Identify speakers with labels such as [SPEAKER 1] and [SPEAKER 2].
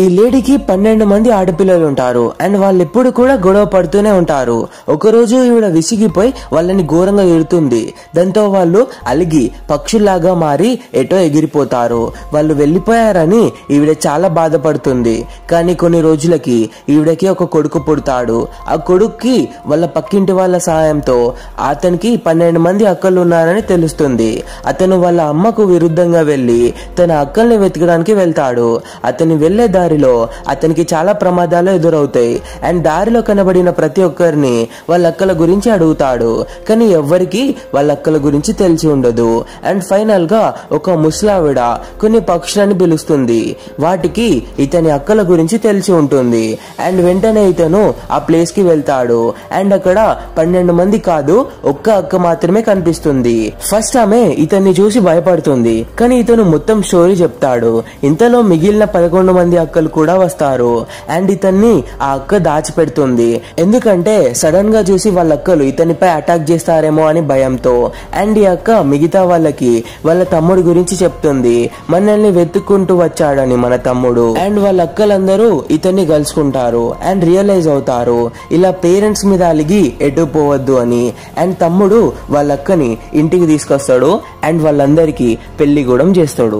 [SPEAKER 1] ఈ లేడీకి 12 మంది ఆడపిల్లలు ఉంటారు అండ్ వాళ్ళు ఎప్పుడు కూడా గొడవ పడుతూనే ఉంటారు. ఒకరోజు ఈవిడ విసిగిపోయి వాళ్ళని ఘోరంగా ఎడుతుంది. దాంతో వాళ్ళు అలిగి పక్షుల్లాగా మారి ఎటో ఎగిరిపోతారు. వాళ్ళు వెళ్లిపోయారని ఈవిడ చాలా బాధపడుతుంది. కానీ కొన్ని రోజులకి ఈవిడకి ఒక కొడుకు పుడతాడు. ఆ కొడుక్కి వాళ్ళ పక్కింటి వాళ్ళ సహాయంతో అతనికి 12 మంది అక్కలు ఉన్నారని తెలుస్తుంది. అతను వాళ్ళ అమ్మకు విరుద్ధంగా వెళ్లి తన అక్కల్ని వెతకడానికి వెళ్తాడు. అతని వెళ్లే దారిలో అతనికి చాలా ప్రమాదాలు ఎదురవుతాయి అండ్ దారిలో కనబడిన ప్రతి ఒక్కరిని వాళ్ళ అక్కల గురించి అడుగుతాడు. కానీ ఎవ్వరికి వాళ్ళ అక్కల గురించి తెలిసి ఉండదు. అండ్ ఫైనల్ గా ఒక ముసలావిడ కొన్ని పక్షులని పిలుస్తుంది. వాటికి ఇతని అక్కల గురించి తెలిసి ఉంటుంది. అండ్ వెంటనే ఇతను ఆ ప్లేస్ కి వెళ్తాడు. అండ్ అక్కడ 12 మంది కాదు, ఒక్క అక్క మాత్రమే కనిపిస్తుంది. ఫస్ట్ ఆమె ఇతన్ని చూసి భయపడుతుంది. కానీ ఇతను మొత్తం స్టోరీ చెప్తాడు. ఇంతలో మిగిలిన 11 మంది అక్కలు కూడా వస్తారు. అండ్ ఇతన్ని ఆ అక్క దాచిపెడుతుంది. ఎందుకంటే సడన్ గా చూసి వాళ్ళ అక్కలు ఇతనిపై అటాక్ చేస్తారేమో అని భయంతో. అండ్ ఈ అక్క మిగతా వాళ్ళకి వాళ్ళ తమ్ముడి గురించి చెప్తుంది. మనల్ని వెతుక్కుంటూ వచ్చాడని మన తమ్ముడు. అండ్ వాళ్ళ అక్కలందరూ ఇతన్ని కలుసుకుంటారు అండ్ రియలైజ్ అవుతారు ఇలా పేరెంట్స్ మీద అలిగి ఎటు పోవద్దు అని. అండ్ తమ్ముడు వాళ్ళ అక్కని ఇంటికి తీసుకొస్తాడు అండ్ వాళ్ళందరికీ పెళ్లి కూడా చేస్తాడు.